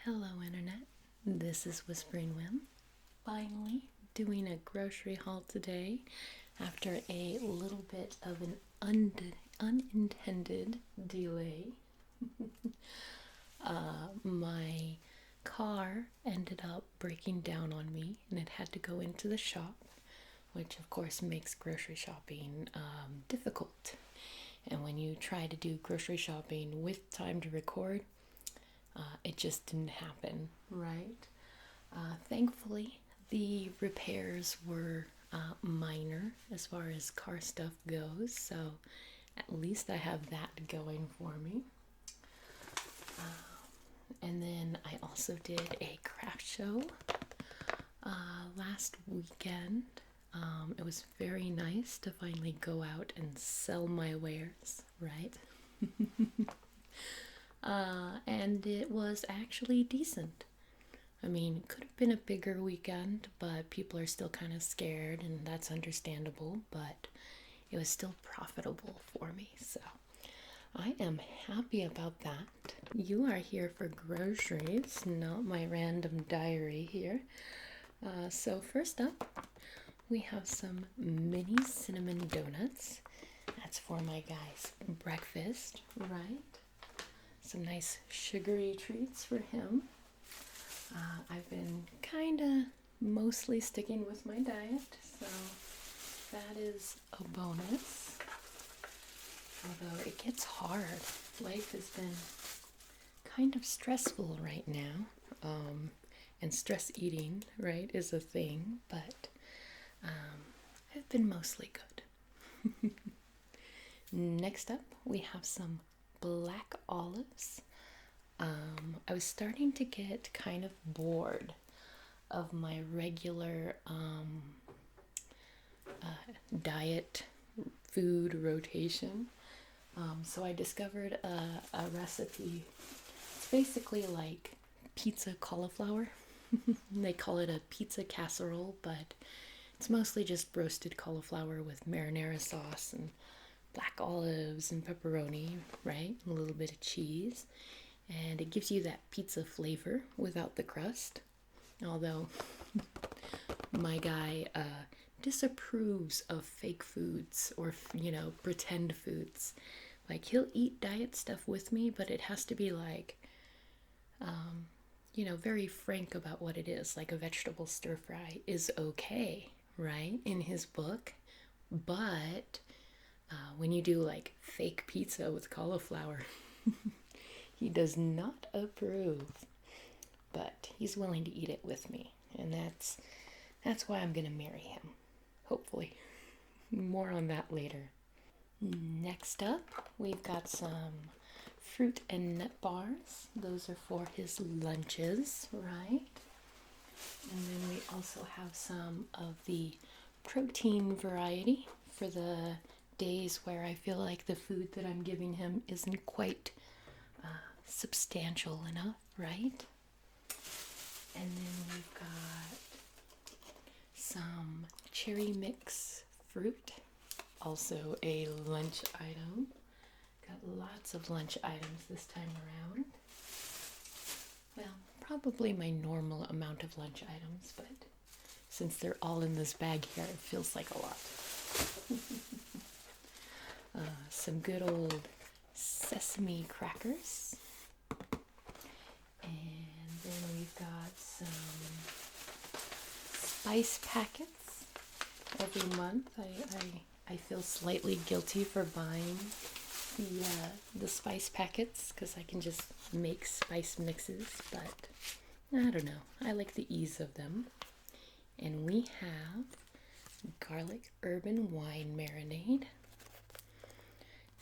Hello, Internet. This is Whispering Whim. Finally, doing a grocery haul today after a little bit of an unintended delay. My car ended up breaking down on me and it had to go into the shop, which of course makes grocery shopping difficult. And when you try to do grocery shopping with time to record, it just didn't happen, right? Thankfully, the repairs were minor as far as car stuff goes, so at least I have that going for me. And then I also did a craft show last weekend. It was very nice to finally go out and sell my wares, right? And it was actually decent. I mean, it could have been a bigger weekend, but people are still kind of scared, and that's understandable, but it was still profitable for me, so I am happy about that. You are here for groceries, not my random diary here. So first up, we have some mini cinnamon donuts. That's for my guy's breakfast, right? Some nice sugary treats for him. I've been kind of mostly sticking with my diet, so that is a bonus. Although it gets hard. Life has been kind of stressful right now, and stress eating, right, is a thing, but I've been mostly good. Next up, we have some black olives. I was starting to get kind of bored of my regular diet food rotation. So I discovered a recipe. It's basically like pizza cauliflower. They call it a pizza casserole, but it's mostly just roasted cauliflower with marinara sauce and black olives and pepperoni, right? A little bit of cheese. And it gives you that pizza flavor without the crust. Although my guy disapproves of fake foods or, pretend foods. Like, he'll eat diet stuff with me, but it has to be like, very frank about what it is. Like a vegetable stir fry is okay, right? In his book. But when you do like fake pizza with cauliflower, he does not approve, but he's willing to eat it with me, and that's why I'm gonna marry him, hopefully. More on that later. Next up, we've got some fruit and nut bars. Those are for his lunches, right? And then we also have some of the protein variety for the days where I feel like the food that I'm giving him isn't quite substantial enough, right? And then we've got some cherry mix fruit, also a lunch item. Got lots of lunch items this time around. Well, probably my normal amount of lunch items, but since they're all in this bag here, it feels like a lot. Some good old sesame crackers. And then we've got some spice packets. Every month I feel slightly guilty for buying the spice packets because I can just make spice mixes, but I don't know. I like the ease of them. And we have garlic herb and wine marinade,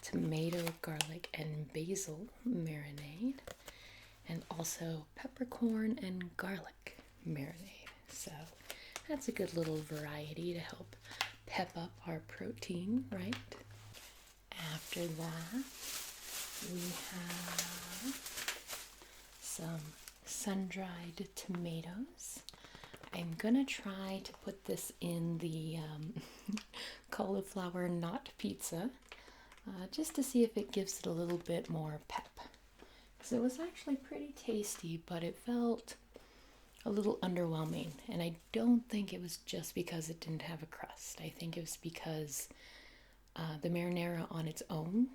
tomato, garlic, and basil marinade, and also peppercorn and garlic marinade. So that's a good little variety to help pep up our protein, right? After that, we have some sun-dried tomatoes. I'm gonna try to put this in the cauliflower knot pizza, just to see if it gives it a little bit more pep. So it was actually pretty tasty, but it felt a little underwhelming. And I don't think it was just because it didn't have a crust. I think it was because the marinara on its own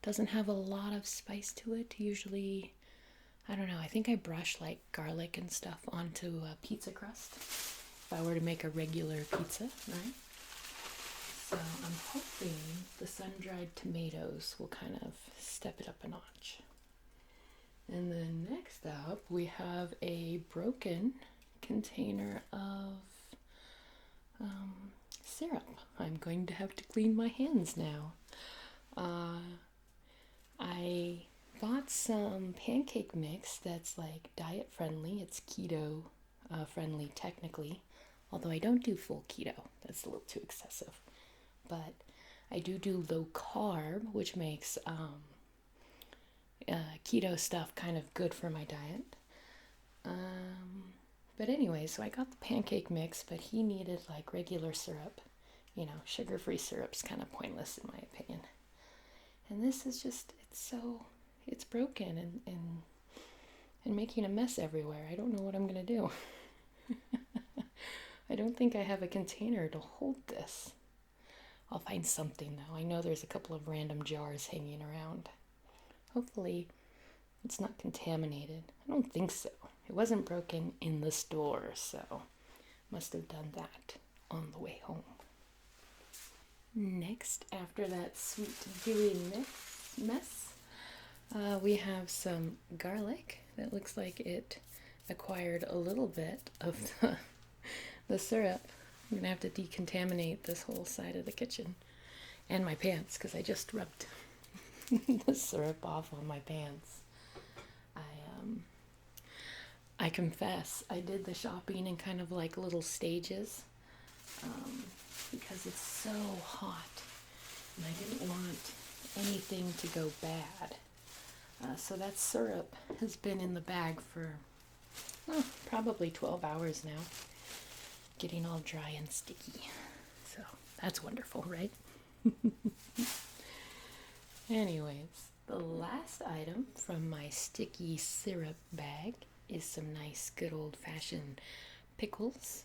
doesn't have a lot of spice to it. Usually, I don't know, I think I brush like garlic and stuff onto a pizza crust if I were to make a regular pizza, right? So I'm hoping the sun-dried tomatoes will kind of step it up a notch. And then next up, we have a broken container of syrup. I'm going to have to clean my hands now. I bought some pancake mix that's like diet friendly. It's keto friendly technically, although I don't do full keto. That's a little too excessive. But I do low carb, which makes keto stuff kind of good for my diet. But anyway, so I got the pancake mix, but he needed like regular syrup. You know, sugar-free syrup's kind of pointless in my opinion. And this is just, it's broken and making a mess everywhere. I don't know what I'm going to do. I don't think I have a container to hold this. I'll find something though. I know there's a couple of random jars hanging around. Hopefully it's not contaminated. I don't think so. It wasn't broken in the store, so must have done that on the way home. Next, after that sweet gooey mess, we have some garlic that looks like it acquired a little bit of the syrup. I'm gonna have to decontaminate this whole side of the kitchen and my pants because I just rubbed the syrup off on my pants. I confess I did the shopping in kind of like little stages because it's so hot and I didn't want anything to go bad. So that syrup has been in the bag for probably 12 hours now, getting all dry and sticky. So that's wonderful, right? Anyways, the last item from my sticky syrup bag is some nice good old-fashioned pickles.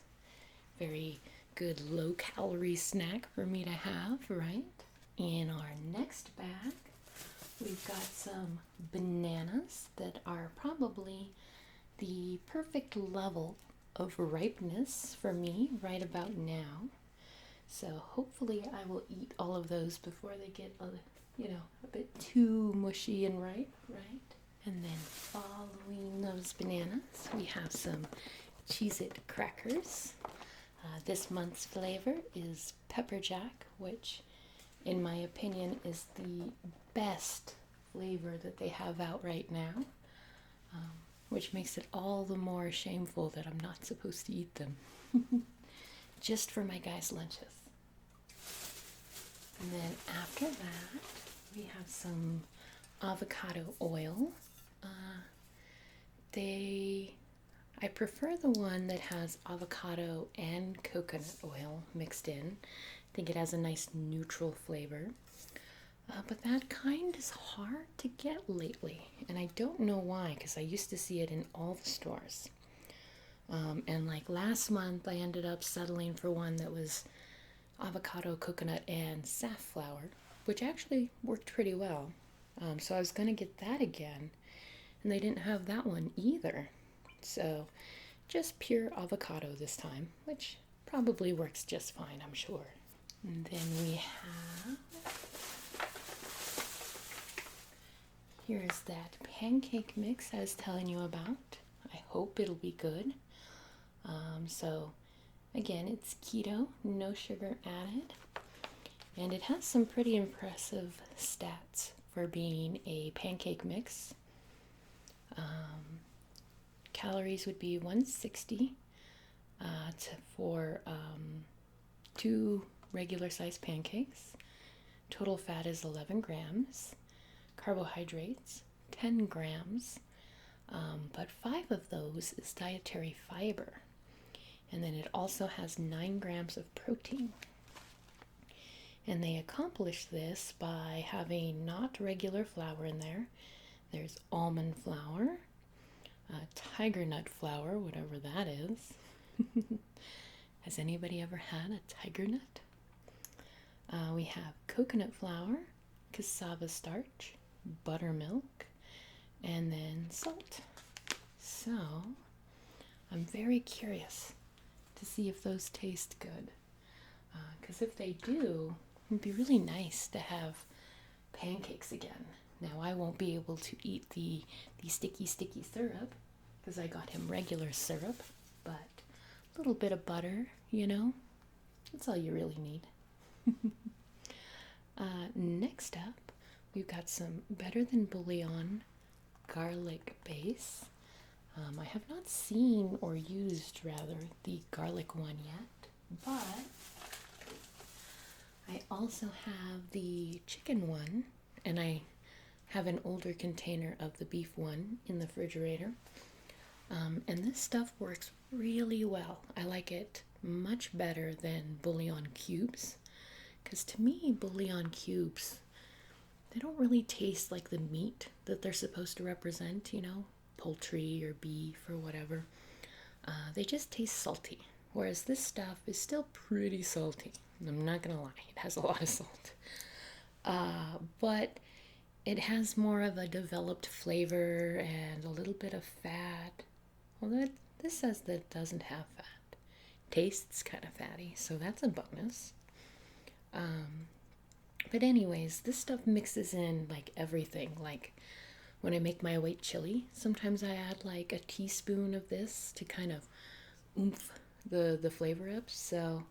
Very good low-calorie snack for me to have, right? In our next bag, we've got some bananas that are probably the perfect level of ripeness for me right about now. So hopefully I will eat all of those before they get a bit too mushy and ripe, right? And then following those bananas, we have some Cheez-It crackers. This month's flavor is pepper jack, which in my opinion is the best flavor that they have out right now, which makes it all the more shameful that I'm not supposed to eat them. Just for my guys' lunches. And then after that, we have some avocado oil. I prefer the one that has avocado and coconut oil mixed in. I think it has a nice neutral flavor. But that kind is hard to get lately, and I don't know why, because I used to see it in all the stores. And like last month, I ended up settling for one that was avocado, coconut, and safflower, which actually worked pretty well. So I was going to get that again, and they didn't have that one either. So just pure avocado this time, which probably works just fine, I'm sure. And then we have, here's that pancake mix I was telling you about. I hope it'll be good. So again, it's keto, no sugar added, and it has some pretty impressive stats for being a pancake mix. Calories would be 160 for 2 regular sized pancakes. Total fat is 11 grams. Carbohydrates, 10 grams. But 5 of those is dietary fiber. And then it also has 9 grams of protein. And they accomplish this by having not regular flour in there. There's almond flour, tiger nut flour, whatever that is. Has anybody ever had a tiger nut? We have coconut flour, cassava starch, buttermilk, and then salt. So, I'm very curious to see if those taste good. Because if they do, it'd be really nice to have pancakes again. Now, I won't be able to eat the sticky, sticky syrup because I got him regular syrup, but a little bit of butter, that's all you really need. Next up, we've got some Better Than Bouillon garlic base. I have not seen or used, rather, the garlic one yet, but I also have the chicken one, and I have an older container of the beef one in the refrigerator. And this stuff works really well. I like it much better than bouillon cubes, because to me, bouillon cubes, they don't really taste like the meat that they're supposed to represent, poultry or beef or whatever. They just taste salty, whereas this stuff is still pretty salty. I'm not gonna lie, it has a lot of salt. But it has more of a developed flavor and a little bit of fat. Well, this says that it doesn't have fat. Tastes kind of fatty, so that's a bonus. But anyways, this stuff mixes in like everything. Like when I make my white chili, sometimes I add like a teaspoon of this to kind of oomph the flavor up. So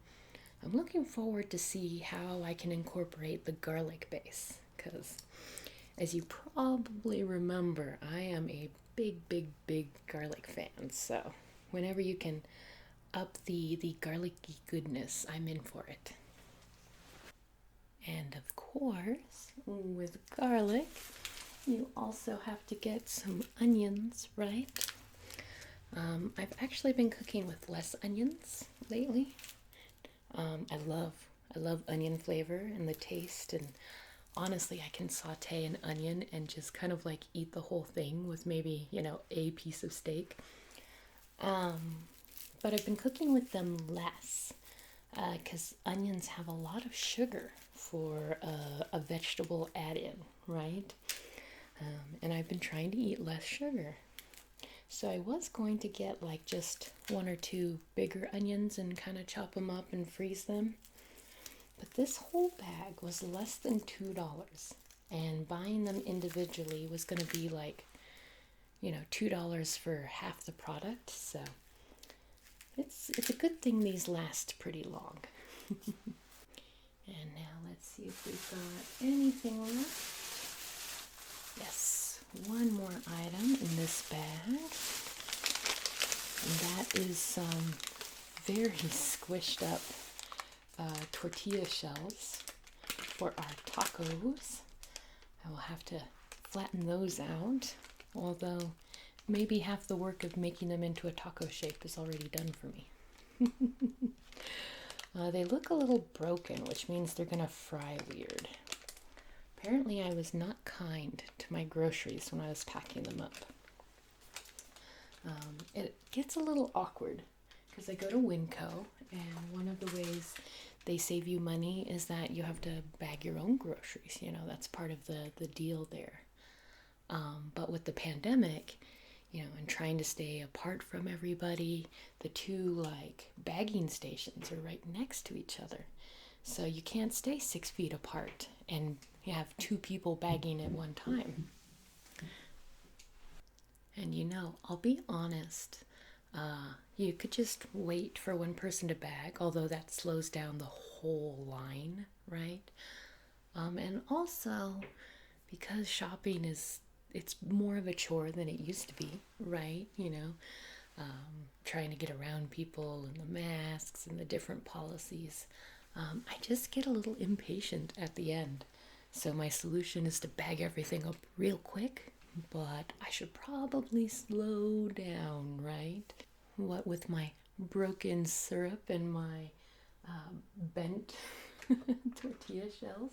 I'm looking forward to see how I can incorporate the garlic base, because as you probably remember, I am a big, big, big garlic fan. So whenever you can up the garlicky goodness, I'm in for it. And of course, with garlic, you also have to get some onions, right? I've actually been cooking with less onions lately. I love onion flavor and the taste, and honestly, I can saute an onion and just kind of like eat the whole thing with maybe, a piece of steak. But I've been cooking with them less because onions have a lot of sugar for a vegetable add-in, right? And I've been trying to eat less sugar. So I was going to get like just one or two bigger onions and kind of chop them up and freeze them. But this whole bag was less than $2. And buying them individually was going to be like, $2 for half the product. So it's a good thing these last pretty long. And now let's see if we've got anything left. Yes, one more item in this bag. And that is some very squished up tortilla shells for our tacos. I will have to flatten those out, although maybe half the work of making them into a taco shape is already done for me. They look a little broken, which means they're gonna fry weird. Apparently I was not kind to my groceries when I was packing them up. It gets a little awkward because I go to Winco, and one of the ways they save you money is that you have to bag your own groceries. That's part of the deal there. But with the pandemic, and trying to stay apart from everybody, the two bagging stations are right next to each other. So you can't stay 6 feet apart and you have two people bagging at one time. And I'll be honest, you could just wait for one person to bag, although that slows down the whole line, right? And also, because shopping it's more of a chore than it used to be, right? Trying to get around people and the masks and the different policies. I just get a little impatient at the end. So my solution is to bag everything up real quick, but I should probably slow down, right? What with my broken syrup and my bent tortilla shells,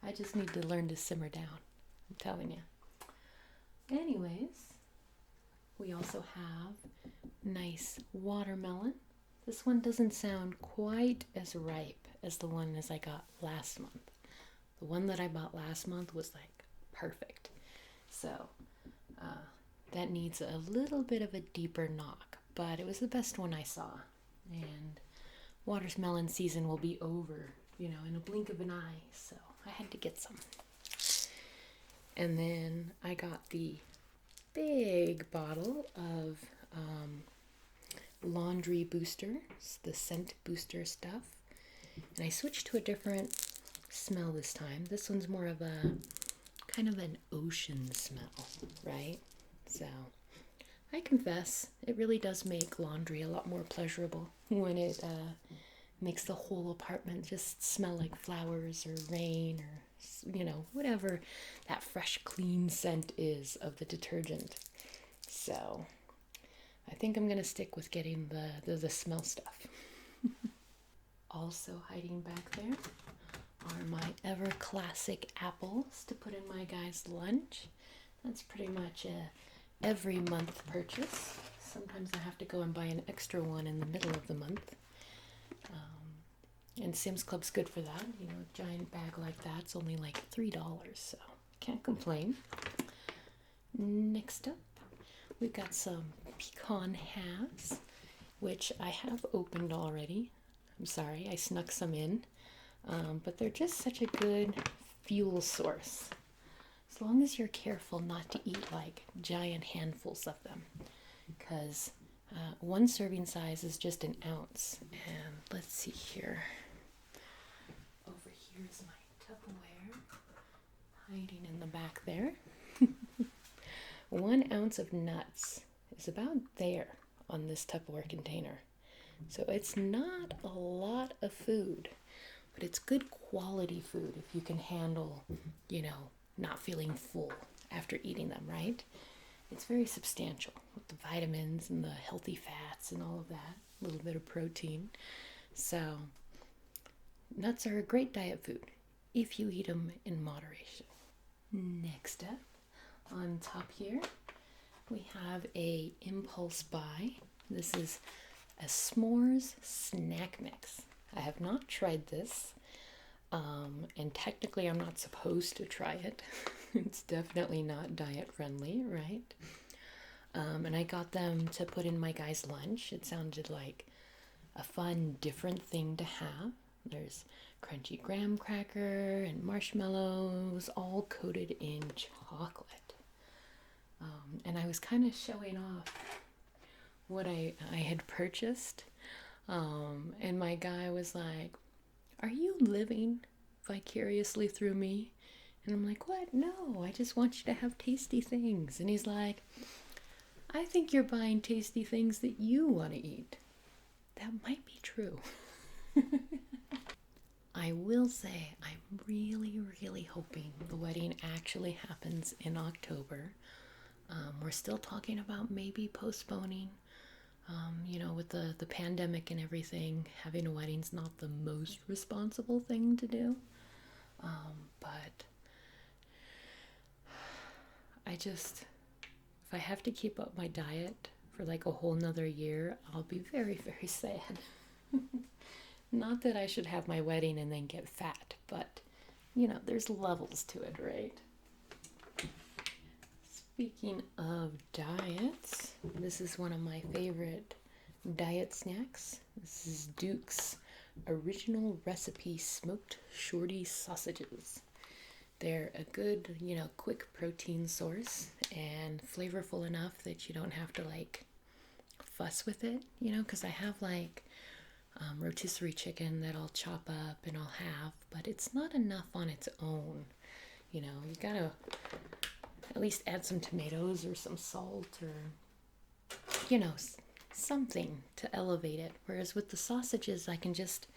I just need to learn to simmer down. I'm telling you. Anyways, we also have nice watermelon. This one doesn't sound quite as ripe as the one as I got last month. The one that I bought last month was like perfect. So that needs a little bit of a deeper knock, but it was the best one I saw. And watermelon season will be over, in a blink of an eye, so I had to get some. And then I got the big bottle of laundry booster, the scent booster stuff. And I switched to a different smell this time. This one's more of a kind of an ocean smell, right? So I confess, it really does make laundry a lot more pleasurable when it makes the whole apartment just smell like flowers or rain or, whatever that fresh, clean scent is of the detergent. So I think I'm going to stick with getting the smell stuff. Also hiding back there are my ever classic apples to put in my guy's lunch. That's pretty much a every month purchase. Sometimes I have to go and buy an extra one in the middle of the month. And Sam's Club's good for that. A giant bag like that's only like $3, so can't complain. Next up, we've got some pecan halves, which I have opened already. I'm sorry, I snuck some in. But they're just such a good fuel source. As long as you're careful not to eat like giant handfuls of them, because one serving size is just an ounce. And let's see here. Over here is my Tupperware hiding in the back there. 1 ounce of nuts is about there on this Tupperware container. So it's not a lot of food, but it's good quality food if you can handle, not feeling full after eating them, right? It's very substantial with the vitamins and the healthy fats and all of that, a little bit of protein. So nuts are a great diet food if you eat them in moderation. Next up, on top here, we have a impulse buy. This is a s'mores snack mix. I have not tried this, and technically I'm not supposed to try it. It's definitely not diet friendly, right? And I got them to put in my guy's lunch. It sounded like a fun, different thing to have. There's crunchy graham cracker and marshmallows, all coated in chocolate. And I was kind of showing off what I had purchased. And my guy was like, "Are you living vicariously through me?" And I'm like, "What? No, I just want you to have tasty things." And he's like, "I think you're buying tasty things that you want to eat." That might be true. I will say I'm really, really hoping the wedding actually happens in October. We're still talking about maybe postponing. With the pandemic and everything, having a wedding's not the most responsible thing to do. But if I have to keep up my diet for like a whole nother year, I'll be very, very sad. Not that I should have my wedding and then get fat, but, there's levels to it, right? Speaking of diets, this is one of my favorite diet snacks. This is Duke's Original Recipe Smoked Shorty Sausages. They're a good, quick protein source and flavorful enough that you don't have to fuss with it, because I have rotisserie chicken that I'll chop up and I'll have, but it's not enough on its own. You gotta at least add some tomatoes or some salt or, something to elevate it. Whereas with the sausages, I can just,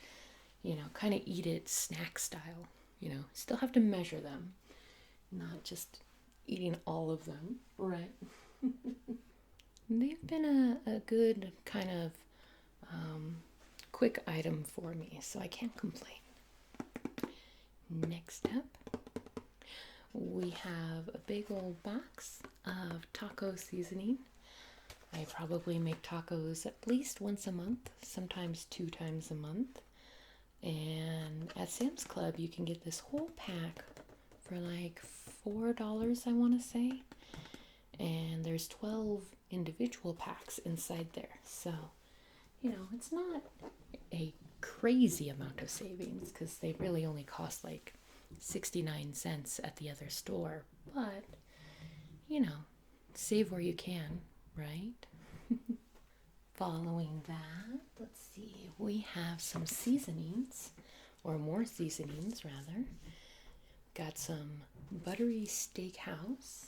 kind of eat it snack style. Still have to measure them, not just eating all of them, right? They've been a good kind of quick item for me, so I can't complain. Next up, we have a big old box of taco seasoning. I probably make tacos at least once a month, sometimes 2 times a month. And at Sam's Club, you can get this whole pack for like $4, I want to say. And there's 12 individual packs inside there. So, it's not a crazy amount of savings because they really only cost like 69 cents at the other store. But, save where you can, right? Following that, let's see, we have some seasonings, or more seasonings rather. Got some buttery steakhouse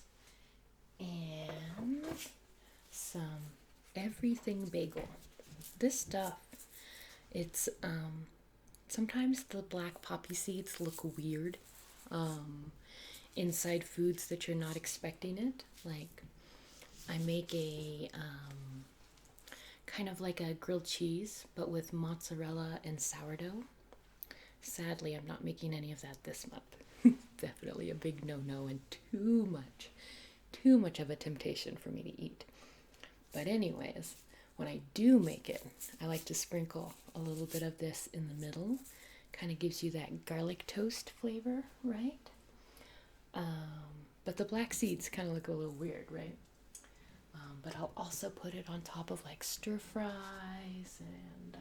and some everything bagel. This stuff, it's sometimes the black poppy seeds look weird inside foods that you're not expecting it. Like I make a kind of like a grilled cheese, but with mozzarella and sourdough. Sadly, I'm not making any of that this month. Definitely a big no-no and too much of a temptation for me to eat. But anyways, when I do make it, I like to sprinkle a little bit of this in the middle. Kind of gives you that garlic toast flavor, right? But the black seeds kind of look a little weird, right? But I'll also put it on top of like stir fries and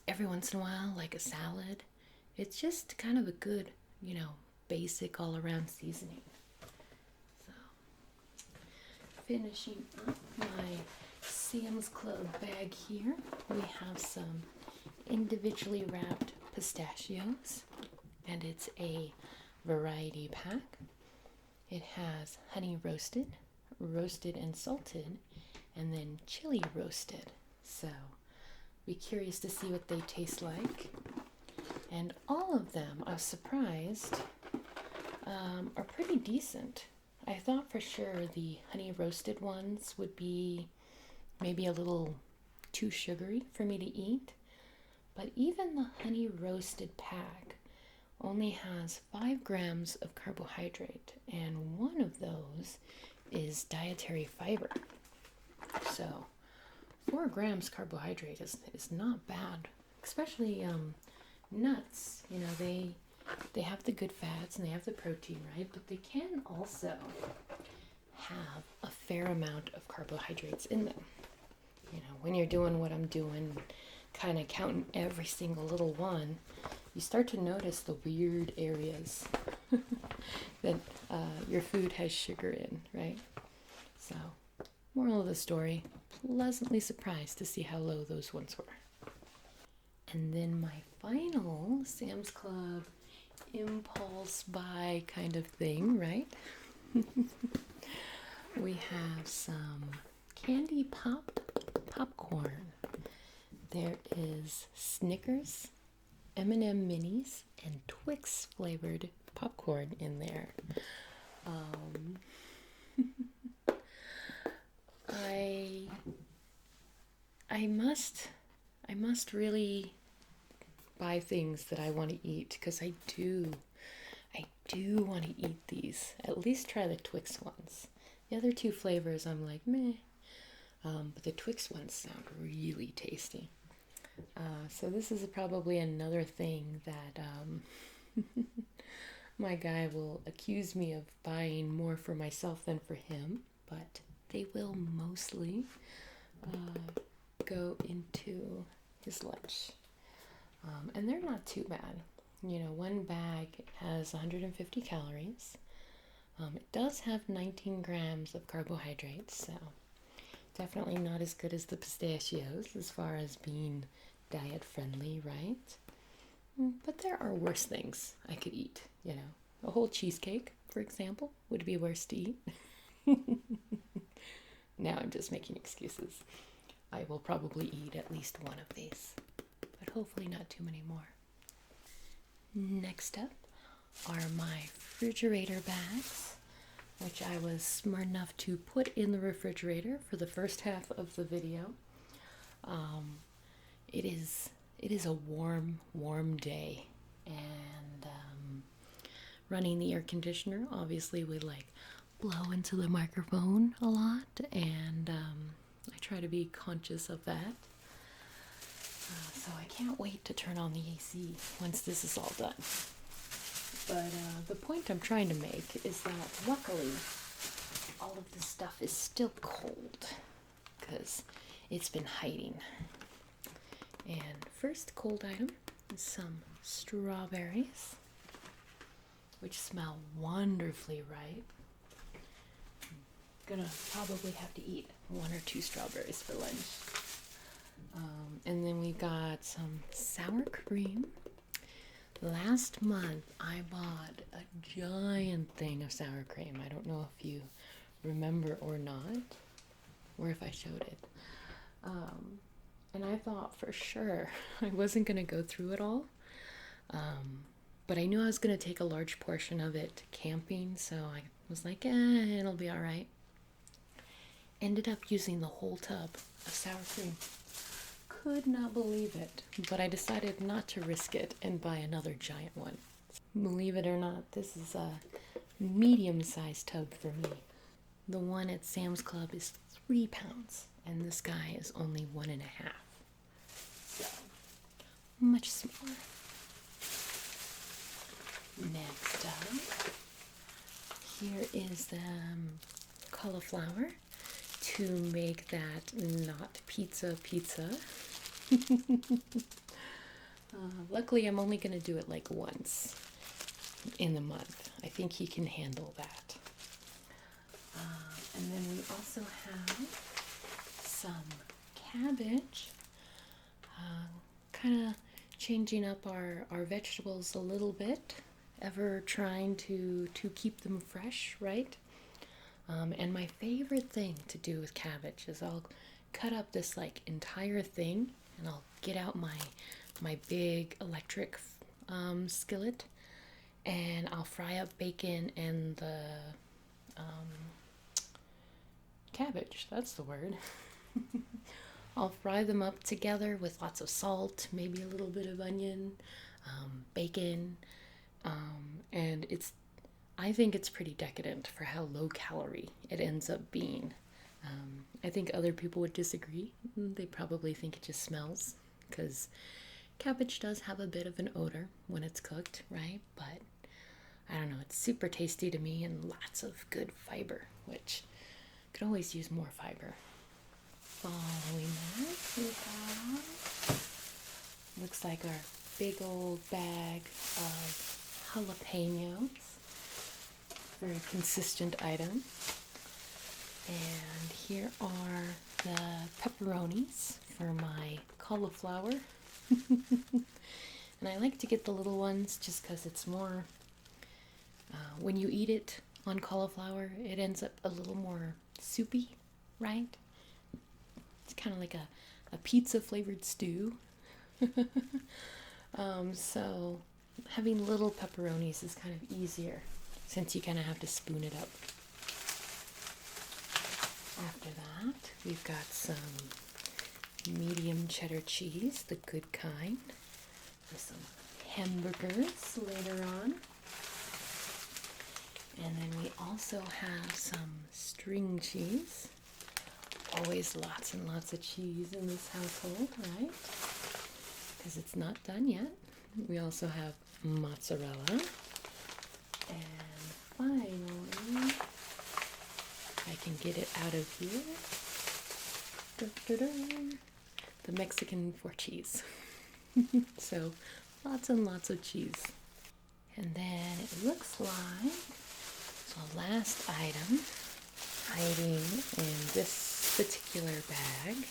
every once in a while like a salad. It's just kind of a good, basic all around seasoning. So finishing up my Sam's Club bag here, we have some individually wrapped pistachios, and it's a variety pack. It has honey roasted, roasted and salted, and then chili roasted. So be curious to see what they taste like. And all of them, I was surprised, are pretty decent. I thought for sure the honey roasted ones would be maybe a little too sugary for me to eat. But even the honey roasted pack only has 5 grams of carbohydrate, and one of those is dietary fiber. So 4 grams carbohydrate is not bad, especially nuts. They have the good fats and they have the protein, right? But they can also have a fair amount of carbohydrates in them. When you're doing what I'm doing, kind of counting every single little one, you start to notice the weird areas that your food has sugar in, right? So, moral of the story, pleasantly surprised to see how low those ones were. And then my final Sam's Club impulse buy kind of thing, right? We have some candy popped popcorn. There is Snickers, M&M minis, and Twix flavored popcorn in there. I must really buy things that I want to eat, because I do want to eat these. At least try the Twix ones. The other 2 flavors I'm like meh, but the Twix ones sound really tasty. So this is probably another thing that my guy will accuse me of buying more for myself than for him, but they will mostly go into his lunch. And they're not too bad. One bag has 150 calories. It does have 19 grams of carbohydrates, so definitely not as good as the pistachios as far as being diet friendly, right? But there are worse things I could eat, A whole cheesecake, for example, would be worse to eat. Now I'm just making excuses. I will probably eat at least one of these, but hopefully not too many more. Next up are my refrigerator bags, which I was smart enough to put in the refrigerator for the first half of the video. It is a warm day, and running the air conditioner obviously would like blow into the microphone a lot, and I try to be conscious of that. So I can't wait to turn on the AC once this is all done. But the point I'm trying to make is that luckily all of this stuff is still cold because it's been hiding. And first cold item is some strawberries, which smell wonderfully ripe. Gonna probably have to eat 1 or 2 strawberries for lunch. And then we got some sour cream. Last month I bought a giant thing of sour cream. I don't know if you remember or not, or if I showed it. And I thought for sure I wasn't gonna go through it all. But I knew I was gonna take a large portion of it camping, so I was like, it'll be all right. Ended up using the whole tub of sour cream. Could not believe it, but I decided not to risk it and buy another giant one. Believe it or not, this is a medium-sized tub for me. The one at Sam's Club is 3 pounds, and this guy is only 1.5. So, much smaller. Next up, here is the cauliflower to make that not pizza. Luckily, I'm only going to do it like once in the month. I think he can handle that. And then we also have some cabbage. Kind of changing up our vegetables a little bit. Ever trying to keep them fresh, right? And my favorite thing to do with cabbage is I'll cut up this like entire thing, and I'll get out my big electric skillet, and I'll fry up bacon and the cabbage. That's the word. I'll fry them up together with lots of salt, maybe a little bit of onion, bacon, and I think it's pretty decadent for how low calorie it ends up being. I think other people would disagree. They probably think it just smells, because cabbage does have a bit of an odor when it's cooked, right? But I don't know, it's super tasty to me and lots of good fiber, which could always use more fiber. Following that, we have, looks like our big old bag of jalapenos. Very consistent item. And here are the pepperonis for my cauliflower. And I like to get the little ones just because it's more, when you eat it on cauliflower, it ends up a little more soupy, right? It's kind of like a pizza flavored stew. So having little pepperonis is kind of easier, since you kind of have to spoon it up. After that, we've got some medium cheddar cheese, the good kind, with some hamburgers later on. And then we also have some string cheese. Always lots and lots of cheese in this household, right? Because it's not done yet. We also have mozzarella. And finally, I can get it out of here. The Mexican for cheese. So lots and lots of cheese. And then it looks like the last item hiding in this particular bag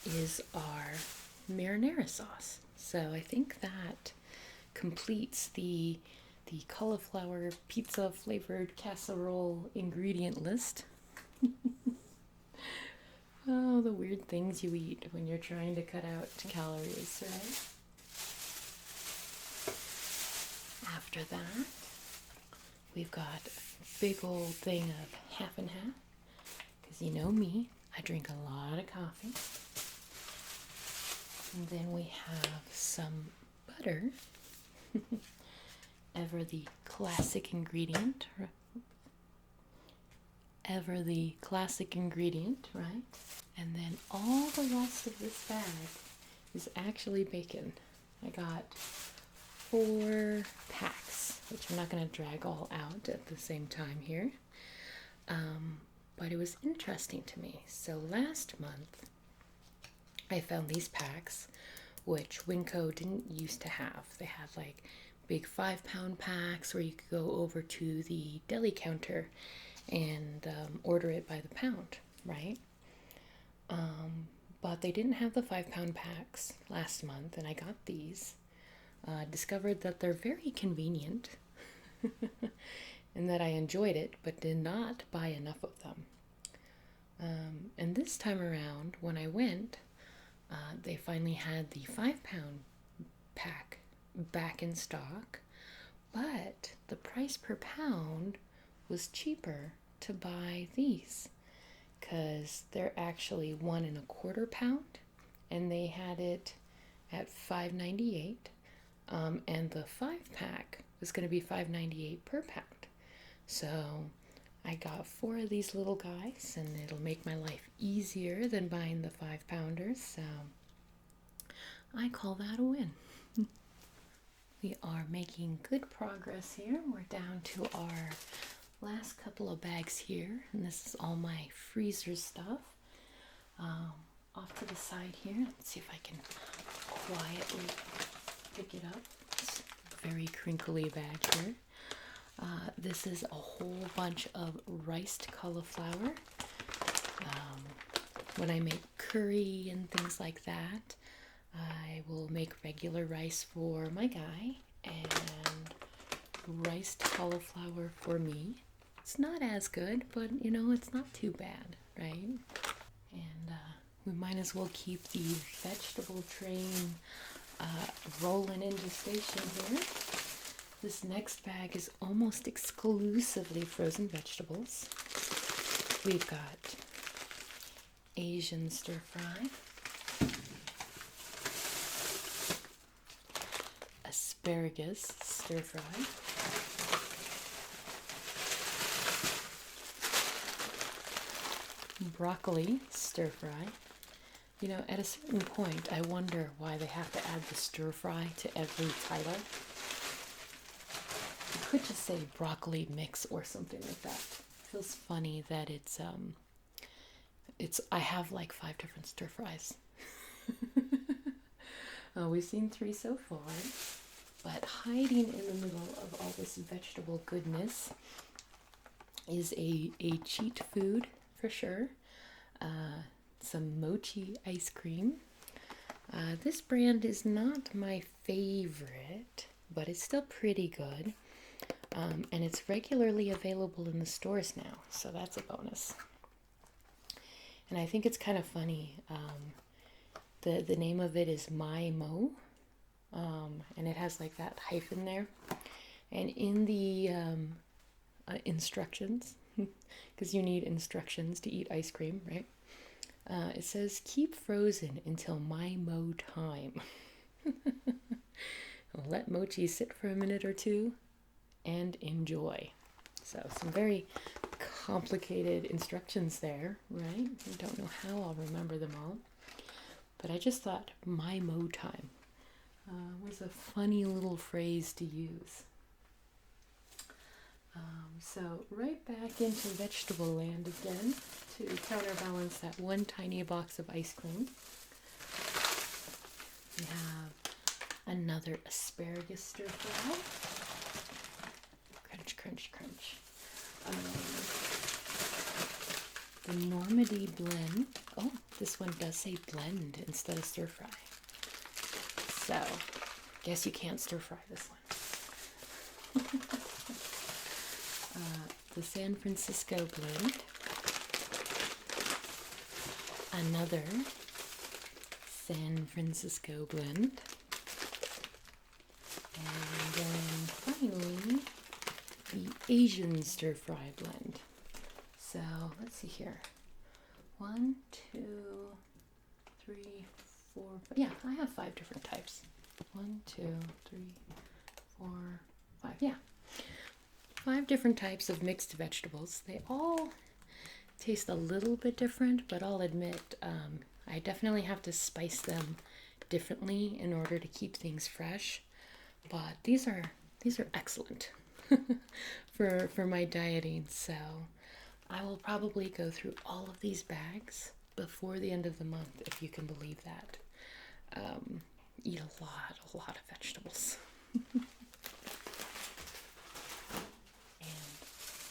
is our marinara sauce. So I think that completes the cauliflower pizza flavored casserole ingredient list. Oh, the weird things you eat when you're trying to cut out calories, right? After that, we've got a big old thing of half and half, because you know me, I drink a lot of coffee. And then we have some butter. ever the classic ingredient. Ever the classic ingredient, right? And then all the rest of this bag is actually bacon. I got 4 packs, which I'm not going to drag all out at the same time here. But it was interesting to me. So last month, I found these packs, which Winco didn't used to have. They had like big 5-pound packs where you could go over to the deli counter and order it by the pound, right? But they didn't have the 5-pound packs last month, and I got these. Discovered that they're very convenient and that I enjoyed it, but did not buy enough of them. And this time around, when I went, they finally had the 5-pound pack back in stock, but the price per pound was cheaper to buy these because they're actually 1.25 pound, and they had it at $5.98. And the 5-pack was going to be $5.98 per pound. So I got 4 of these little guys, and it'll make my life easier than buying the 5-pounders. So I call that a win. We are making good progress here. We're down to our last couple of bags here, and this is all my freezer stuff. Off to the side here, let's see if I can quietly pick it up. It's a very crinkly bag here. This is a whole bunch of riced cauliflower. When I make curry and things like that, I will make regular rice for my guy and riced cauliflower for me. It's not as good, but you know, it's not too bad, right? And we might as well keep the vegetable train rolling into station here. This next bag is almost exclusively frozen vegetables. We've got Asian stir fry, asparagus stir fry, broccoli stir fry. You know, at a certain point, I wonder why they have to add the stir fry to every title. You could just say broccoli mix or something like that. It feels funny that I have like 5 different stir fries. We've seen 3 so far, but hiding in the middle of all this vegetable goodness is a cheat food for sure. Some mochi ice cream. This brand is not my favorite, but it's still pretty good. And it's regularly available in the stores now, so that's a bonus. And I think it's kind of funny. The name of it is My Mo, and it has like that hyphen there. And in the instructions, because you need instructions to eat ice cream, right? It says, keep frozen until my mo time. Let mochi sit for a minute or two and enjoy. So some very complicated instructions there, right? I don't know how I'll remember them all. But I just thought my mo time was a funny little phrase to use. So right back into vegetable land again to counterbalance that one tiny box of ice cream. We have another asparagus stir fry. Crunch, crunch, crunch. The Normandy blend. Oh, this one does say blend instead of stir fry. So, guess you can't stir fry this one. The San Francisco blend, another San Francisco blend, and then finally the Asian stir fry blend. So let's see here. 1, 2, 3, 4. Yeah, I have 5 different types. 1, 2, 3, 4, 5, yeah. 5 different types of mixed vegetables. They all taste a little bit different, but I'll admit I definitely have to spice them differently in order to keep things fresh. But these are excellent for my dieting. So I will probably go through all of these bags before the end of the month, if you can believe that. Eat a lot of vegetables. And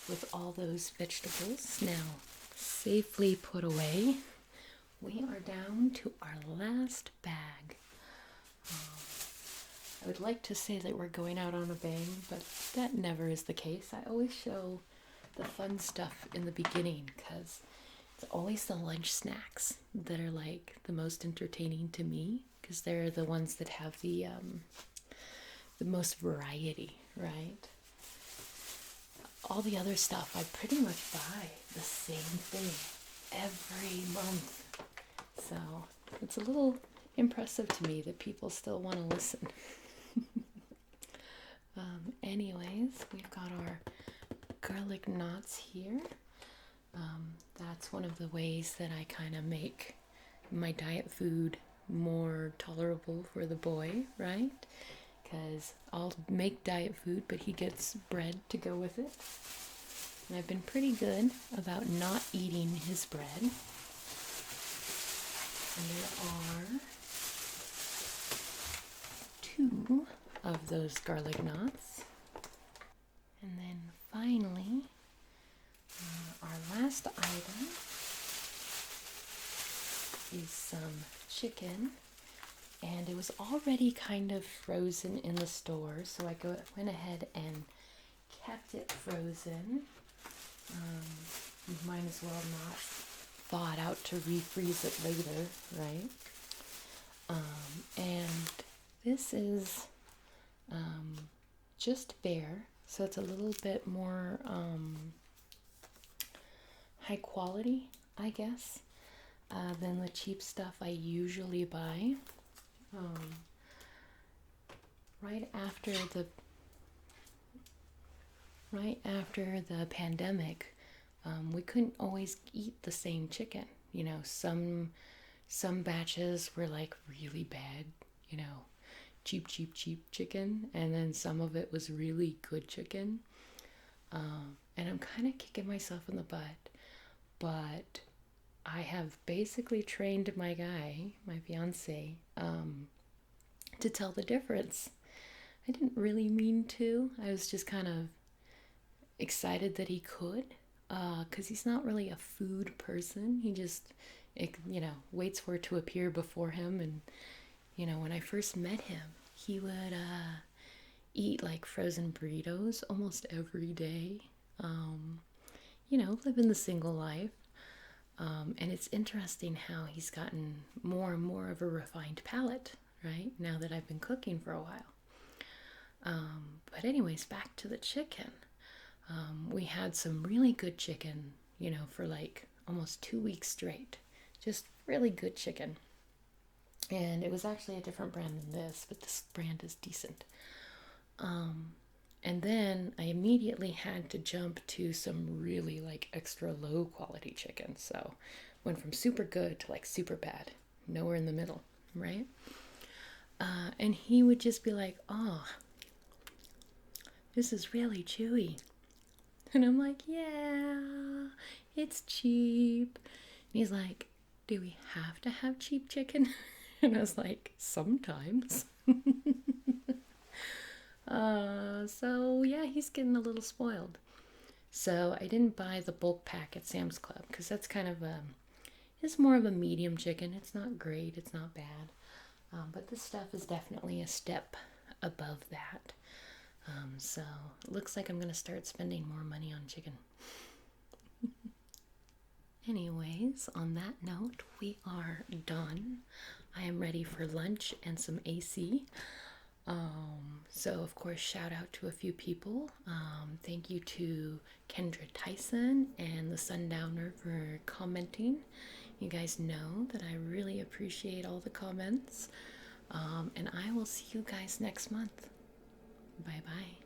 with all those vegetables now safely put away, we are down to our last bag. I would like to say that we're going out on a bang, but that never is the case. I always show the fun stuff in the beginning because it's always the lunch snacks that are like the most entertaining to me, because they're the ones that have the most variety, right? All the other stuff, I pretty much buy the same thing every month. So it's a little impressive to me that people still want to listen. Anyways, we've got our garlic knots here. That's one of the ways that I kind of make my diet food more tolerable for the boy, right? Because I'll make diet food, but he gets bread to go with it. And I've been pretty good about not eating his bread. And there are 2 of those garlic knots. And then finally, our last item is some chicken. And it was already kind of frozen in the store, so I went ahead and kept it frozen. You might as well not thaw it out to refreeze it later, right? And this is just bare, so it's a little bit more high quality, I guess, than the cheap stuff I usually buy. Right after the pandemic, we couldn't always eat the same chicken. You know, some batches were like really bad, you know, cheap chicken, and then some of it was really good chicken. And I'm kind of kicking myself in the butt, but I have basically trained my guy, my fiance, to tell the difference. I didn't really mean to. I was just kind of excited that he could, because he's not really a food person. He just, waits for it to appear before him. And, when I first met him, he would eat like frozen burritos almost every day, living the single life. And it's interesting how he's gotten more and more of a refined palate, right? Now that I've been cooking for a while. But anyways, back to the chicken. We had some really good chicken, for like almost 2 weeks straight. Just really good chicken. And it was actually a different brand than this, but this brand is decent. And then I immediately had to jump to some really like extra low quality chicken. So went from super good to like super bad, nowhere in the middle, right? And he would just be like, "Oh, this is really chewy." And I'm like, "Yeah, it's cheap." And he's like, "Do we have to have cheap chicken?" And I was like, "Sometimes." So yeah, he's getting a little spoiled. So I didn't buy the bulk pack at Sam's Club because that's kind of it's more of a medium chicken. It's not great, it's not bad, but this stuff is definitely a step above that. So it looks like I'm gonna start spending more money on chicken. Anyways, on that note, we are done. I am ready for lunch and some AC. So of course, shout out to a few people. Thank you to Kendra Tyson and the Sundowner for commenting. You guys know that I really appreciate all the comments. And I will see you guys next month. Bye bye.